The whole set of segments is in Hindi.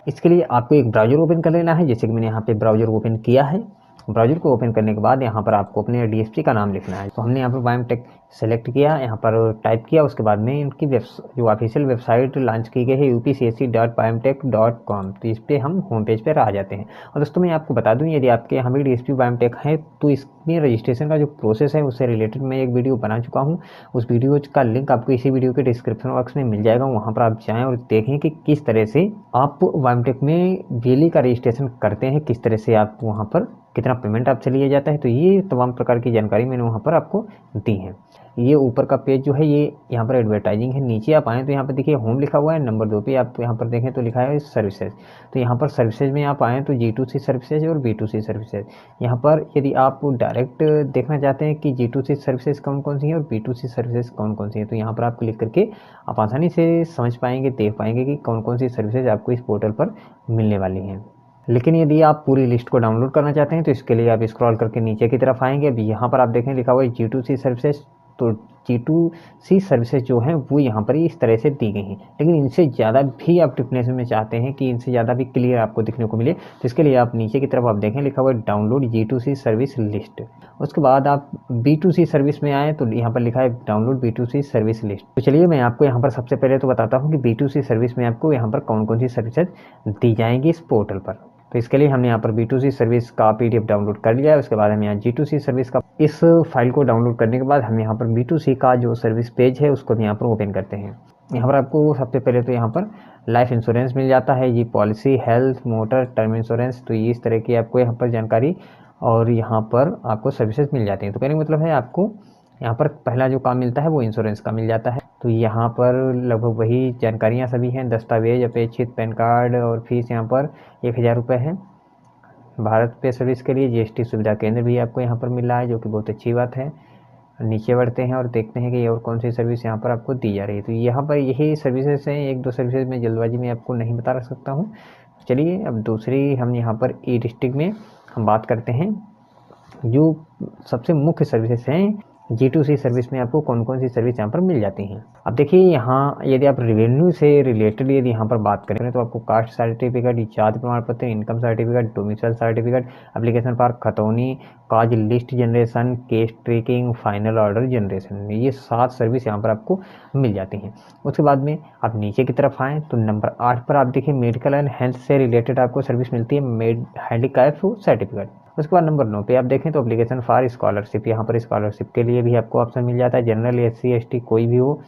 इसके लिए आपको एक ब्राउज़र ओपन कर लेना है, जैसे कि मैंने यहाँ पे ब्राउज़र ओपन किया है। ब्राउज़र को ओपन करने के बाद यहाँ पर आपको अपने डीएसपी का नाम लिखना है। तो हमने यहाँ पर बायोटेक सेलेक्ट किया, यहाँ पर टाइप किया, उसके बाद में इनकी जो ऑफिशियल वेबसाइट लॉन्च की गई है upcsc.biontech.com, तो इस पर हम होम पेज पर आ जाते हैं। और दोस्तों मैं आपको बता दूं, यदि आपके यहाँ भी डीएसपी बायोटेक है तो इसमें रजिस्ट्रेशन का जो प्रोसेस है उससे रिलेटेड मैं एक वीडियो बना चुका हूँ। उस वीडियो का लिंक आपको इसी वीडियो के डिस्क्रिप्शन बॉक्स में मिल जाएगा। वहाँ पर आप जाएँ और देखें कि किस तरह से आप बायोटेक में वीएलई का रजिस्ट्रेशन करते हैं, किस तरह से आप वहाँ पर कितना पेमेंट आपसे लिया जाता है। तो ये तमाम प्रकार की जानकारी मैंने वहाँ पर आपको दी है। ये ऊपर का पेज जो है ये यहाँ पर एडवर्टाइजिंग है। नीचे आप आएँ तो यहाँ पर देखिए होम लिखा हुआ है, नंबर 2 पे आप यहाँ पर देखें तो लिखा है सर्विसेज। तो यहाँ पर सर्विसेज में आप आएँ तो G2C सर्विसेज और B2C सर्विसेज। यहाँ पर यदि आप डायरेक्ट देखना चाहते हैं कि G2C सर्विसेज कौन कौन सी है और B2C सर्विसेज कौन कौन सी है, तो यहाँ पर आप क्लिक करके आप आसानी से समझ पाएंगे, देख पाएंगे कि कौन कौन सी सर्विसेज आपको इस पोर्टल पर मिलने वाली हैं। लेकिन यदि आप पूरी लिस्ट को डाउनलोड करना चाहते हैं तो इसके लिए आप स्क्रॉल करके नीचे की तरफ आएंगे। अभी यहाँ पर आप देखें लिखा हुआ है G2C सर्विसेज। तो G2C सर्विसेज जो हैं वो यहाँ पर इस तरह से दी गई हैं, लेकिन इनसे ज़्यादा भी आप डिफिनेशन में चाहते हैं कि इनसे ज़्यादा भी क्लियर आपको दिखने को मिले, तो इसके लिए आप नीचे की तरफ आप देखें लिखा हुआ है डाउनलोड G2C सर्विस लिस्ट। उसके बाद आप B2C सर्विस में आएँ तो यहाँ पर लिखा है डाउनलोड B2C सर्विस लिस्ट। तो चलिए मैं आपको यहाँ पर सबसे पहले तो बताता हूँ कि B2C सर्विस में आपको यहाँ पर कौन कौन सी सर्विसेज दी जाएंगी इस पोर्टल पर। तो इसके लिए हमने यहाँ पर B2C सर्विस का PDF डाउनलोड कर लिया है। उसके बाद हम यहाँ G2C सर्विस का इस फाइल को डाउनलोड करने के बाद हम यहाँ पर B2C का जो सर्विस पेज है उसको यहाँ पर ओपन करते हैं। यहाँ पर आपको सबसे पहले तो यहाँ पर लाइफ इंश्योरेंस मिल जाता है, ये policy, health, motor, term insurance, तो ये इस तरह की आपको यहाँ पर जानकारी और यहाँ पर आपको सर्विसेज मिल जाती हैं। तो कहने का मतलब है आपको यहाँ पर पहला जो काम मिलता है वो इंश्योरेंस का मिल जाता है। तो यहाँ पर लगभग वही जानकारियाँ सभी हैं, दस्तावेज अपेक्षित, पैन कार्ड और फीस यहाँ पर 1000 रुपये है। भारत पे सर्विस के लिए GST सुविधा केंद्र भी आपको यहाँ पर मिल रहा है, जो कि बहुत अच्छी बात है। नीचे बढ़ते हैं और देखते हैं कि और कौन सी सर्विस यहाँ पर आपको दी जा रही है। तो यहाँ पर यही सर्विसेज हैं, एक दो सर्विसेज में जल्दबाजी में आपको नहीं बता रख सकता हूँ। चलिए अब दूसरी हम यहाँ पर ई-डिस्ट्रिक्ट में हम बात करते हैं। जो सबसे मुख्य सर्विसेज हैं G2C सर्विस में आपको कौन कौन सी सर्विस यहाँ पर मिल जाती हैं। अब देखिए यहाँ यदि आप रेवेन्यू से रिलेटेड यदि यहाँ पर बात करें तो आपको कास्ट सर्टिफिकेट, जाति प्रमाण पत्र, income certificate, domicile certificate, application for खतौनी, cause list generation, case tracking, final order generation, ये 7 सर्विस यहाँ पर आपको मिल जाती हैं। उसके बाद में आप नीचे की तरफ आएँ तो नंबर 8 पर आप देखिए मेडिकल एंड हेल्थ से रिलेटेड आपको सर्विस मिलती है, हैंडीकैप सर्टिफिकेट। उसके बाद नंबर 9 पे आप देखें तो एप्लीकेशन फॉर स्कॉलरशिप, यहाँ पर स्कॉलरशिप के लिए भी आपको ऑप्शन मिल जाता है, जनरल, SC ST कोई भी हो।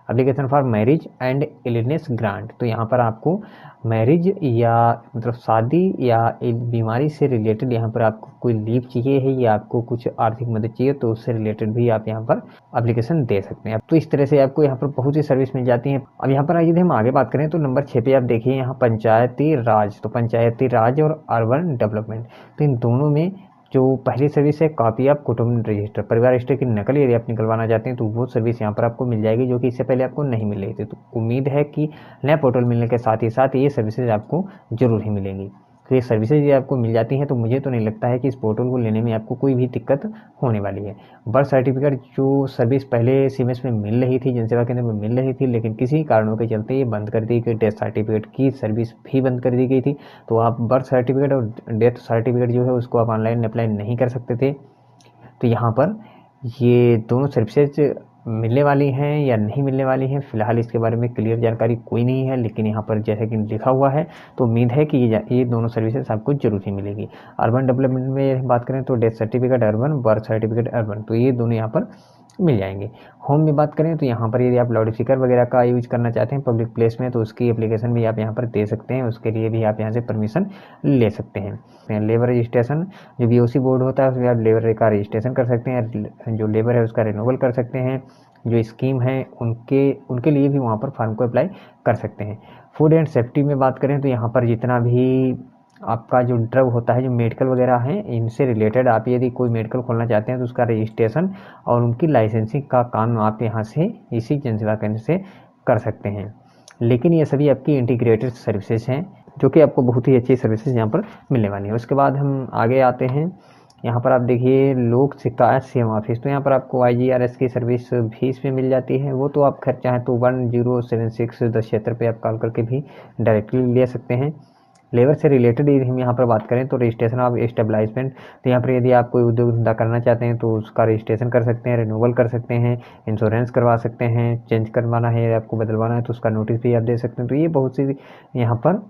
Application for marriage and illness grant, तो यहाँ पर आपको मैरिज या मतलब शादी या बीमारी से रिलेटेड यहाँ पर आपको कोई लीव चाहिए है या आपको कुछ आर्थिक मदद चाहिए तो उससे रिलेटेड भी आप यहाँ पर एप्लीकेशन दे सकते हैं। तो इस तरह से आपको यहाँ पर बहुत सी सर्विस मिल जाती हैं। अब यहाँ पर यदि हम आगे बात करें तो नंबर 6 पे आप देखिए यहाँ पंचायती राज, तो पंचायती राज और अर्बन डेवलपमेंट, तो इन दोनों में जो पहली सर्विस है कॉपी ऑफ कुटुंब रजिस्टर, परिवार रजिस्टर की नकल यदि आप निकलवाना चाहते हैं तो वो सर्विस यहाँ पर आपको मिल जाएगी, जो कि इससे पहले आपको नहीं मिल रही थी। तो उम्मीद है कि नया पोर्टल मिलने के साथ ही साथ ये सर्विसेज आपको जरूर ही मिलेंगी। तो ये सर्विसेज ये आपको मिल जाती हैं तो मुझे तो नहीं लगता है कि इस पोर्टल को लेने में आपको कोई भी दिक्कत होने वाली है। बर्थ सर्टिफिकेट जो सर्विस पहले CMS में मिल रही थी, जनसेवा केंद्र में मिल रही थी, लेकिन किसी कारणों के चलते ये बंद कर दी गई। डेथ सर्टिफिकेट की सर्विस भी बंद कर दी गई थी, तो आप बर्थ सर्टिफिकेट और डेथ सर्टिफिकेट जो है उसको आप ऑनलाइन अप्लाई नहीं कर सकते थे। तो यहाँ पर ये दोनों सर्विसेज मिलने वाली हैं या नहीं मिलने वाली हैं, फिलहाल इसके बारे में क्लियर जानकारी कोई नहीं है, लेकिन यहाँ पर जैसे कि लिखा हुआ है तो उम्मीद है कि ये दोनों सर्विसेज आपको जरूर ही मिलेगी। अर्बन डेवलपमेंट में बात करें तो death certificate urban, birth certificate urban, तो ये दोनों यहाँ पर मिल जाएंगे। होम में बात करें तो यहाँ पर यदि आप लाउड स्पीकर वगैरह का यूज करना चाहते हैं पब्लिक प्लेस में तो उसकी एप्लीकेशन भी आप यहाँ पर दे सकते हैं, उसके लिए भी आप यहाँ से परमिशन ले सकते हैं। लेबर रजिस्ट्रेशन, जो BOC बोर्ड होता है उसमें आप लेबर का रजिस्ट्रेशन कर सकते हैं, जो लेबर है उसका रिन्यूअल कर सकते हैं, जो स्कीम है उनके लिए भी वहाँ पर फॉर्म को अप्लाई कर सकते हैं। फूड एंड सेफ्टी में बात करें तो यहाँ पर जितना भी आपका जो ड्रग होता है, जो मेडिकल वगैरह हैं, इनसे रिलेटेड आप यदि कोई मेडिकल खोलना चाहते हैं तो उसका रजिस्ट्रेशन और उनकी लाइसेंसिंग का काम आप यहाँ से इसी जनसेवा केंद्र से कर सकते हैं। लेकिन ये सभी आपकी इंटीग्रेटेड सर्विसेज हैं जो कि आपको बहुत ही अच्छी सर्विसेज यहाँ पर मिलने वाली है। उसके बाद हम आगे आते हैं यहाँ पर आप देखिए लोक शिकायत सेवा ऑफिस, तो यहाँ पर आपको IGRS की सर्विस भी इसमें मिल जाती है। वो तो आप खैर चाहें तो 1076 1076 पे आप कॉल करके भी डायरेक्टली ले सकते हैं। लेबर से रिलेटेड यदि हम यहाँ पर बात करें तो रजिस्ट्रेशन ऑफ एस्टेब्लिशमेंट, तो यहाँ पर यदि आप कोई उद्योग धंधा करना चाहते हैं तो उसका रजिस्ट्रेशन कर सकते हैं, रिन्यूअल कर सकते हैं, इंश्योरेंस करवा सकते हैं, चेंज करवाना है आपको बदलवाना है तो उसका नोटिस भी आप दे सकते हैं। तो ये बहुत सी यहाँ पर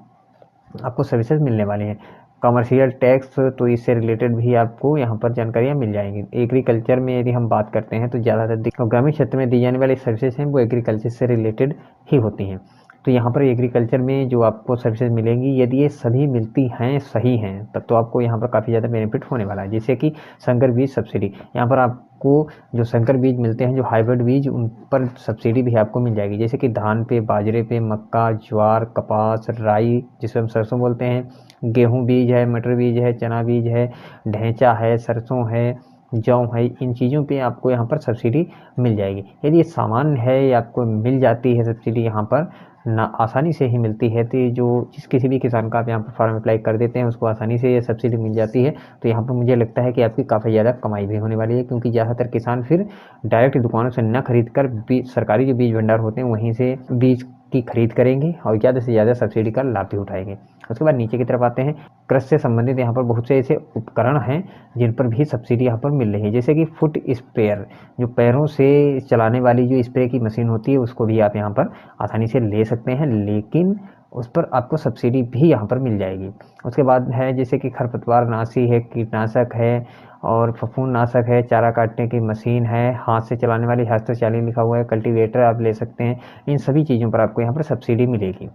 आपको सर्विसेज मिलने वाली हैं। कमर्शियल टैक्स, तो इससे रिलेटेड भी आपको यहाँ पर जानकारियाँ मिल जाएंगी। एग्रीकल्चर में यदि हम बात करते हैं तो ज़्यादातर ग्रामीण क्षेत्र में दी जाने वाली सर्विसेज हैं वो एग्रीकल्चर से रिलेटेड ही होती हैं। तो यहाँ पर एग्रीकल्चर में जो आपको सर्विसेज मिलेंगी, यदि ये सभी मिलती हैं, सही हैं, तब तो आपको यहाँ पर काफ़ी ज़्यादा बेनिफिट होने वाला है। जैसे कि संकर बीज सब्सिडी, यहाँ पर आपको जो संकर बीज मिलते हैं, जो हाइब्रिड बीज, उन पर सब्सिडी भी आपको मिल जाएगी। जैसे कि धान पे, बाजरे पे, मक्का, ज्वार, कपास, राई जिसे हम सरसों बोलते हैं, गेहूँ बीज है, मटर बीज है, चना बीज है, ढैंचा है, सरसों है, जौ है, इन चीज़ों पे आपको यहाँ पर सब्सिडी मिल जाएगी। यदि ये सामान्य है या आपको मिल जाती है सब्सिडी यहाँ पर ना आसानी से ही मिलती है, तो जो जिस किसी भी किसान का आप यहाँ पर फॉर्म अप्लाई कर देते हैं उसको आसानी से ये सब्सिडी मिल जाती है, तो यहाँ पर मुझे लगता है कि आपकी काफ़ी ज़्यादा कमाई भी होने वाली है। क्योंकि ज़्यादातर किसान फिर डायरेक्ट दुकानों से न खरीद कर सरकारी जो बीज भंडार होते हैं वहीं से बीज की खरीद करेंगे और ज़्यादा से ज़्यादा सब्सिडी का लाभ भी उठाएंगे। उसके बाद नीचे की तरफ आते हैं, कृषि से संबंधित यहाँ पर बहुत से ऐसे उपकरण हैं जिन पर भी सब्सिडी यहाँ पर मिल रही है। जैसे कि फुट स्प्रेयर, जो पैरों से चलाने वाली जो स्प्रे की मशीन होती है उसको भी आप यहाँ पर आसानी से ले सकते हैं, लेकिन उस पर आपको सब्सिडी भी यहाँ पर मिल जाएगी। उसके बाद है जैसे कि खरपतवार नाशी है, कीटनाशक है और फफूंद नाशक है, चारा काटने की मशीन है, हाथ से चलाने वाली हस्तचालित लिखा हुआ है, कल्टीवेटर आप ले सकते हैं। इन सभी चीज़ों पर आपको यहाँ पर सब्सिडी मिलेगी।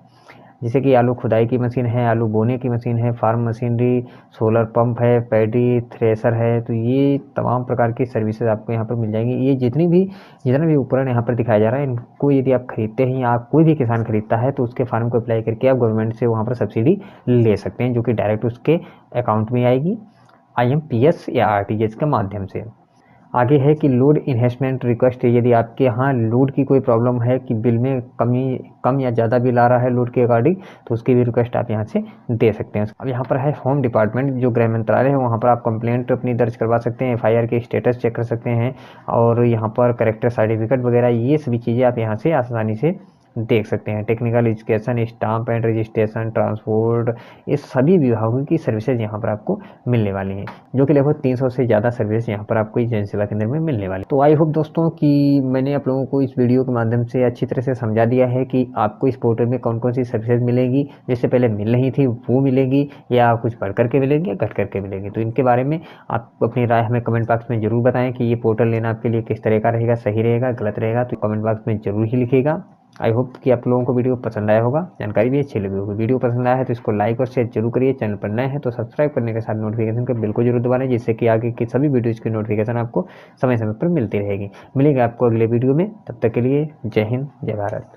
जैसे कि आलू खुदाई की मशीन है, आलू बोने की मशीन है, फार्म मशीनरी, सोलर पंप है, पैडी थ्रेसर है, तो ये तमाम प्रकार की सर्विसेज आपको यहाँ पर मिल जाएंगी। ये जितना भी उपकरण यहाँ पर दिखाया जा रहा है, इनको यदि आप खरीदते हैं या कोई भी किसान खरीदता है तो उसके फार्म को अप्लाई करके आप गवर्नमेंट से वहाँ पर सब्सिडी ले सकते हैं, जो कि डायरेक्ट उसके अकाउंट में आएगी IMPS या RTGS के माध्यम से। आगे है कि लोड इन्हेंसमेंट रिक्वेस्ट, यदि आपके यहाँ लोड की कोई प्रॉब्लम है कि बिल में कम या ज़्यादा बिल आ रहा है लोड के अकॉर्डिंग, तो उसकी भी रिक्वेस्ट आप यहाँ से दे सकते हैं। अब यहाँ पर है होम डिपार्टमेंट, जो गृह मंत्रालय है, वहाँ पर आप कंप्लेंट अपनी दर्ज करवा सकते हैं, FIR के स्टेटस चेक कर सकते हैं और यहाँ पर करेक्टर सर्टिफिकेट वगैरह ये सभी चीज़ें आप यहाँ से आसानी से देख सकते हैं। Technical education, stamp and registration, transport, ये सभी विभागों की सर्विसेज यहाँ पर आपको मिलने वाली हैं, जो कि लगभग 300 से ज़्यादा सर्विस यहाँ पर आपको इस जन सेवा केंद्र में मिलने वाली। तो आई होप दोस्तों कि मैंने आप लोगों को इस वीडियो के माध्यम से अच्छी तरह से समझा दिया है कि आपको इस पोर्टल में कौन कौन सी सर्विसेज मिलेंगी, जिससे पहले मिल रही थी वो मिलेंगी या कुछ बढ़ करके मिलेंगी या घट करके मिलेंगी। तो इनके बारे में आप अपनी राय हमें कमेंट बॉक्स में ज़रूर बताएं कि ये पोर्टल लेना आपके लिए किस तरह का रहेगा, सही रहेगा, गलत रहेगा, तो कमेंट बॉक्स में ज़रूर ही लिखिएगा। आई होप कि आप लोगों को वीडियो पसंद आया होगा, जानकारी भी अच्छी लगी होगी। वीडियो पसंद आया है तो इसको लाइक और शेयर जरूर करिए। चैनल पर नए हैं तो सब्सक्राइब करने के साथ नोटिफिकेशन का बिल्कुल जरूर दबाएं, जिससे कि आगे की सभी वीडियोज़ की नोटिफिकेशन आपको समय समय पर मिलती रहेगी। मिलेंगे आपको अगले वीडियो में, तब तक के लिए जय हिंद, जय भारत।